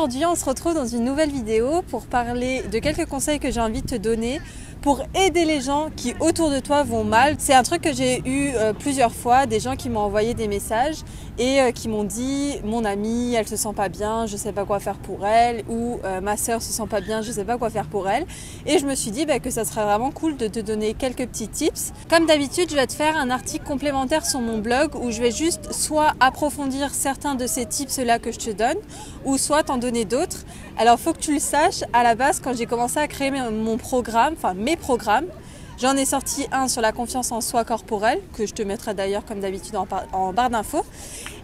Aujourd'hui, on se retrouve dans une nouvelle vidéo pour parler de quelques conseils que j'ai envie de te donner pour aider les gens qui autour de toi vont mal. C'est un truc que j'ai eu plusieurs fois, des gens qui m'ont envoyé des messages et qui m'ont dit « mon amie, elle se sent pas bien, je sais pas quoi faire pour elle » ou « ma sœur se sent pas bien, je sais pas quoi faire pour elle ». Et je me suis dit que ça serait vraiment cool de te donner quelques petits tips. Comme d'habitude, je vais te faire un article complémentaire sur mon blog où je vais juste soit approfondir certains de ces tips-là que je te donne ou soit t'en donner d'autres. Alors, il faut que tu le saches, à la base, quand j'ai commencé à créer mon programme, enfin mes programmes, j'en ai sorti un sur la confiance en soi corporelle, que je te mettrai d'ailleurs comme d'habitude en barre d'infos.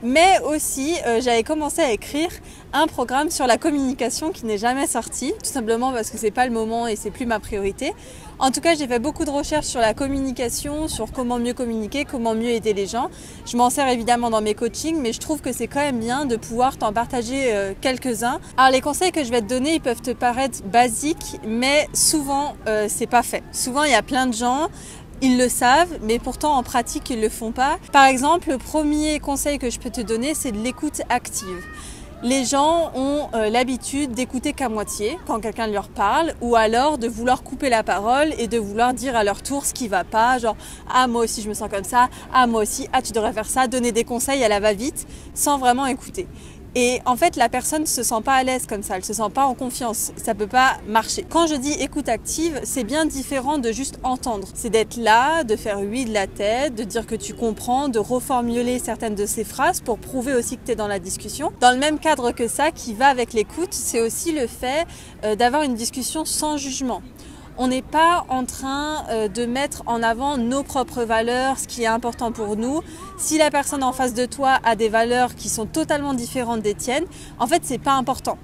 Mais aussi, j'avais commencé à écrire un programme sur la communication qui n'est jamais sorti, tout simplement parce que c'est pas le moment et c'est plus ma priorité. En tout cas, j'ai fait beaucoup de recherches sur la communication, sur comment mieux communiquer, comment mieux aider les gens. Je m'en sers évidemment dans mes coachings, mais je trouve que c'est quand même bien de pouvoir t'en partager quelques-uns. Alors les conseils que je vais te donner, ils peuvent te paraître basiques, mais souvent c'est pas fait. Souvent il y a plein de gens, ils le savent, mais pourtant en pratique ils le font pas. Par exemple, le premier conseil que je peux te donner, c'est de l'écoute active. Les gens ont l'habitude d'écouter qu'à moitié quand quelqu'un leur parle, ou alors de vouloir couper la parole et de vouloir dire à leur tour ce qui va pas, genre « Ah, moi aussi je me sens comme ça, ah, moi aussi, ah, tu devrais faire ça », donner des conseils à la va-vite sans vraiment écouter. Et en fait, la personne ne se sent pas à l'aise comme ça, elle ne se sent pas en confiance, ça ne peut pas marcher. Quand je dis écoute active, c'est bien différent de juste entendre. C'est d'être là, de faire oui de la tête, de dire que tu comprends, de reformuler certaines de ces phrases pour prouver aussi que tu es dans la discussion. Dans le même cadre que ça, qui va avec l'écoute, c'est aussi le fait d'avoir une discussion sans jugement. On n'est pas en train de mettre en avant nos propres valeurs, ce qui est important pour nous. Si la personne en face de toi a des valeurs qui sont totalement différentes des tiennes, en fait, c'est pas important.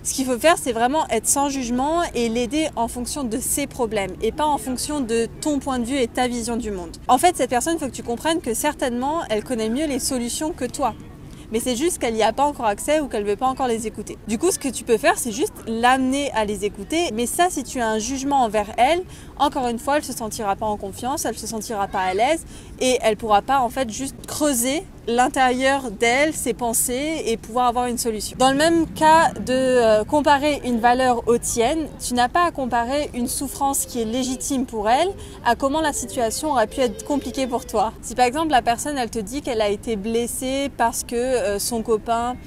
Ce qu'il faut faire, c'est vraiment être sans jugement et l'aider en fonction de ses problèmes et pas en fonction de ton point de vue et ta vision du monde. En fait, cette personne, il faut que tu comprennes que certainement, elle connaît mieux les solutions que toi. Mais c'est juste qu'elle n'y a pas encore accès ou qu'elle ne veut pas encore les écouter. Du coup, ce que tu peux faire, c'est juste l'amener à les écouter. Mais ça, si tu as un jugement envers elle, encore une fois, elle ne se sentira pas en confiance, elle ne se sentira pas à l'aise et elle ne pourra pas en fait juste creuser l'intérieur d'elle, ses pensées et pouvoir avoir une solution. Dans le même cas de comparer une valeur aux tiennes, tu n'as pas à comparer une souffrance qui est légitime pour elle à comment la situation aurait pu être compliquée pour toi. Si par exemple la personne elle te dit qu'elle a été blessée parce que son copain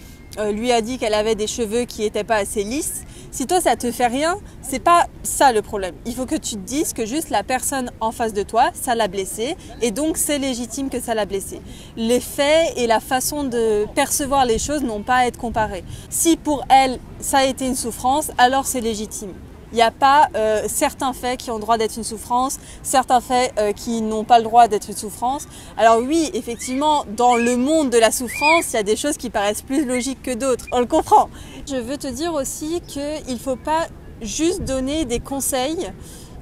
lui a dit qu'elle avait des cheveux qui n'étaient pas assez lisses, si toi ça te fait rien, c'est pas ça le problème. Il faut que tu te dises que juste la personne en face de toi, ça l'a blessée et donc c'est légitime que ça l'a blessée. Les faits et la façon de percevoir les choses n'ont pas à être comparés. Si pour elle ça a été une souffrance, alors c'est légitime. Il n'y a pas certains faits qui ont le droit d'être une souffrance, certains faits qui n'ont pas le droit d'être une souffrance. Alors oui, effectivement, dans le monde de la souffrance, il y a des choses qui paraissent plus logiques que d'autres. On le comprend. Je veux te dire aussi qu'il ne faut pas juste donner des conseils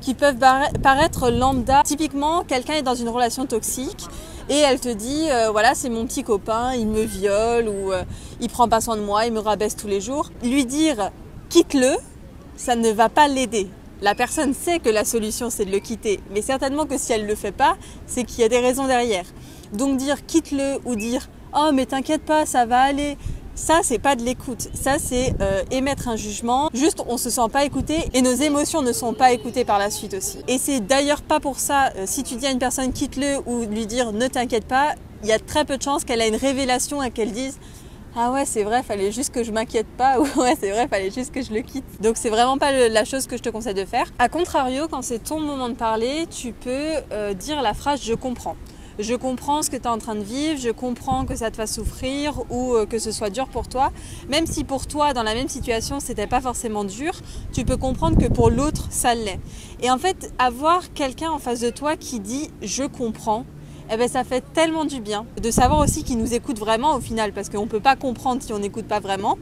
qui peuvent paraître lambda. Typiquement, quelqu'un est dans une relation toxique et elle te dit voilà, c'est mon petit copain, il me viole ou il prend pas soin de moi, il me rabaisse tous les jours. Lui dire quitte-le, ça ne va pas l'aider. La personne sait que la solution c'est de le quitter, mais certainement que si elle ne le fait pas, c'est qu'il y a des raisons derrière. Donc dire quitte-le ou dire oh mais t'inquiète pas, ça va aller, ça c'est pas de l'écoute, ça c'est émettre un jugement, juste on se sent pas écouté et nos émotions ne sont pas écoutées par la suite aussi. Et c'est d'ailleurs pas pour ça, si tu dis à une personne quitte-le ou lui dire ne t'inquiète pas, il y a très peu de chances qu'elle ait une révélation et qu'elle dise ah ouais, c'est vrai, fallait juste que je m'inquiète pas, ou ouais, c'est vrai, fallait juste que je le quitte. Donc c'est vraiment pas la chose que je te conseille de faire. A contrario, quand c'est ton moment de parler, tu peux dire la phrase je comprends. Je comprends ce que tu es en train de vivre, je comprends que ça te fasse souffrir ou que ce soit dur pour toi. Même si pour toi, dans la même situation, c'était pas forcément dur, tu peux comprendre que pour l'autre, ça l'est. Et en fait, avoir quelqu'un en face de toi qui dit je comprends, eh ben, ça fait tellement du bien de savoir aussi qu'ils nous écoutent vraiment au final parce qu'on ne peut pas comprendre si on n'écoute pas vraiment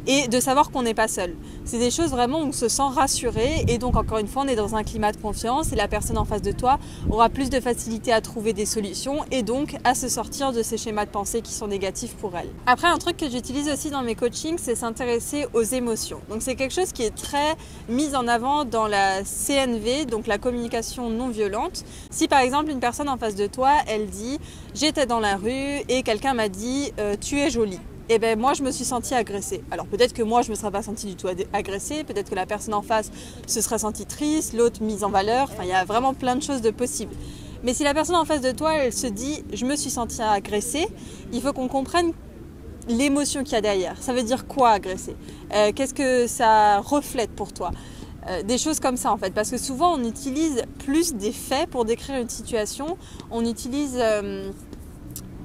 et de savoir qu'on n'est pas seul. C'est des choses vraiment où on se sent rassuré et donc encore une fois on est dans un climat de confiance et la personne en face de toi aura plus de facilité à trouver des solutions et donc à se sortir de ces schémas de pensée qui sont négatifs pour elle. Après un truc que j'utilise aussi dans mes coachings, c'est s'intéresser aux émotions. Donc c'est quelque chose qui est très mis en avant dans la CNV, donc la communication non violente. Si par exemple une personne en face de toi, elle dit « j'étais dans la rue et quelqu'un m'a dit tu es jolie ». eh ben moi je me suis sentie agressée. Alors peut-être que moi je me serais pas sentie du tout agressée, peut-être que la personne en face se serait sentie triste, l'autre mise en valeur, enfin il y a vraiment plein de choses de possibles. Mais si la personne en face de toi, elle se dit je me suis sentie agressée, il faut qu'on comprenne l'émotion qu'il y a derrière. Ça veut dire quoi agresser? Qu'est-ce que ça reflète pour toi? Des choses comme ça en fait, parce que souvent on utilise plus des faits pour décrire une situation, on utilise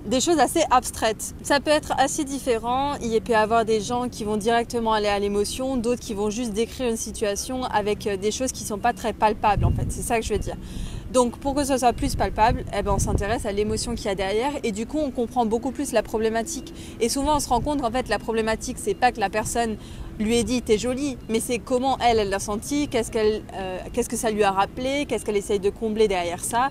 des choses assez abstraites. Ça peut être assez différent, il peut y avoir des gens qui vont directement aller à l'émotion, d'autres qui vont juste décrire une situation avec des choses qui ne sont pas très palpables en fait, c'est ça que je veux dire. Donc pour que ce soit plus palpable, eh ben, on s'intéresse à l'émotion qu'il y a derrière et du coup on comprend beaucoup plus la problématique. Et souvent on se rend compte qu'en fait la problématique c'est pas que la personne lui ait dit t'es jolie, mais c'est comment elle l'a senti, qu'est-ce que ça lui a rappelé, qu'est-ce qu'elle essaye de combler derrière ça.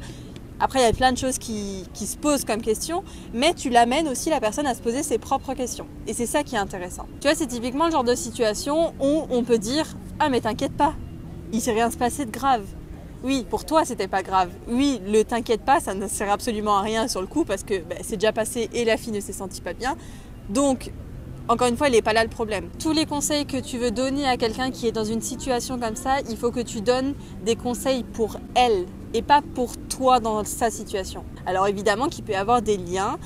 Après il y a plein de choses qui se posent comme question, mais tu l'amènes aussi la personne à se poser ses propres questions. Et c'est ça qui est intéressant. Tu vois, c'est typiquement le genre de situation où on peut dire ah mais t'inquiète pas, il s'est rien se passer de grave. Oui, pour toi, c'était pas grave. Oui, le t'inquiète pas, ça ne sert absolument à rien sur le coup parce que c'est déjà passé et la fille ne s'est sentie pas bien. Donc, encore une fois, il n'est pas là le problème. Tous les conseils que tu veux donner à quelqu'un qui est dans une situation comme ça, il faut que tu donnes des conseils pour elle et pas pour toi dans sa situation. Alors évidemment qu'il peut y avoir des liens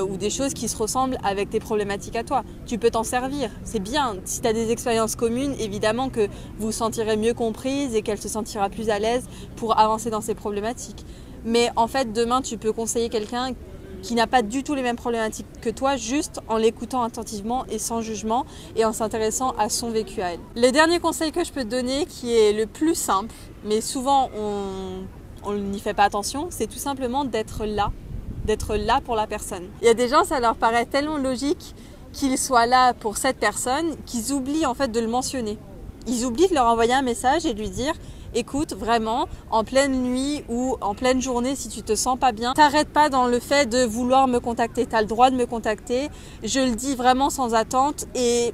ou des choses qui se ressemblent avec tes problématiques à toi. Tu peux t'en servir, c'est bien. Si tu as des expériences communes, évidemment que vous vous sentirez mieux comprise et qu'elle se sentira plus à l'aise pour avancer dans ses problématiques. Mais en fait, demain, tu peux conseiller quelqu'un qui n'a pas du tout les mêmes problématiques que toi, juste en l'écoutant attentivement et sans jugement et en s'intéressant à son vécu à elle. Le dernier conseil que je peux te donner, qui est le plus simple, mais souvent on n'y fait pas attention, c'est tout simplement d'être là pour la personne. Il y a des gens, ça leur paraît tellement logique qu'ils soient là pour cette personne qu'ils oublient en fait de le mentionner. Ils oublient de leur envoyer un message et de lui dire écoute, vraiment, en pleine nuit ou en pleine journée, si tu te sens pas bien, t'arrêtes pas dans le fait de vouloir me contacter. T'as le droit de me contacter. Je le dis vraiment sans attente. Et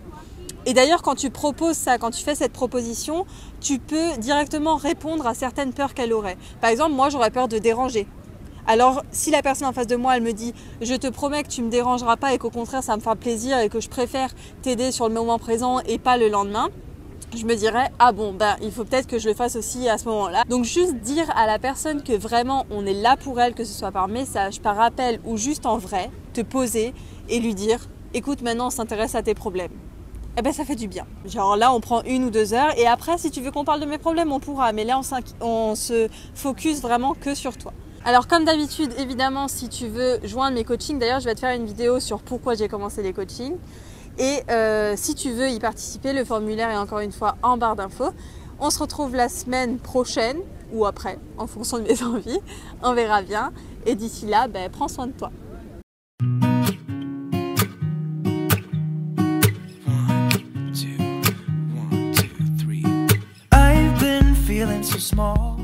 d'ailleurs, quand tu proposes ça, quand tu fais cette proposition, tu peux directement répondre à certaines peurs qu'elle aurait. Par exemple, moi, j'aurais peur de déranger. Alors, si la personne en face de moi, elle me dit « Je te promets que tu me dérangeras pas et qu'au contraire, ça me fera plaisir et que je préfère t'aider sur le moment présent et pas le lendemain », je me dirais ah bon il faut peut-être que je le fasse aussi à ce moment-là. Donc juste dire à la personne que vraiment on est là pour elle, que ce soit par message, par appel ou juste en vrai, te poser et lui dire écoute, maintenant on s'intéresse à tes problèmes. Eh ben ça fait du bien. Genre là on prend 1 ou 2 heures et après si tu veux qu'on parle de mes problèmes on pourra, mais là on se focus vraiment que sur toi. Alors comme d'habitude évidemment si tu veux joindre mes coachings, d'ailleurs je vais te faire une vidéo sur pourquoi j'ai commencé les coachings. Et si tu veux y participer, le formulaire est encore une fois en barre d'infos. On se retrouve la semaine prochaine ou après, en fonction de mes envies. On verra bien. Et d'ici là, prends soin de toi. 1, 2, 1, 2, 3. I've been feeling so small.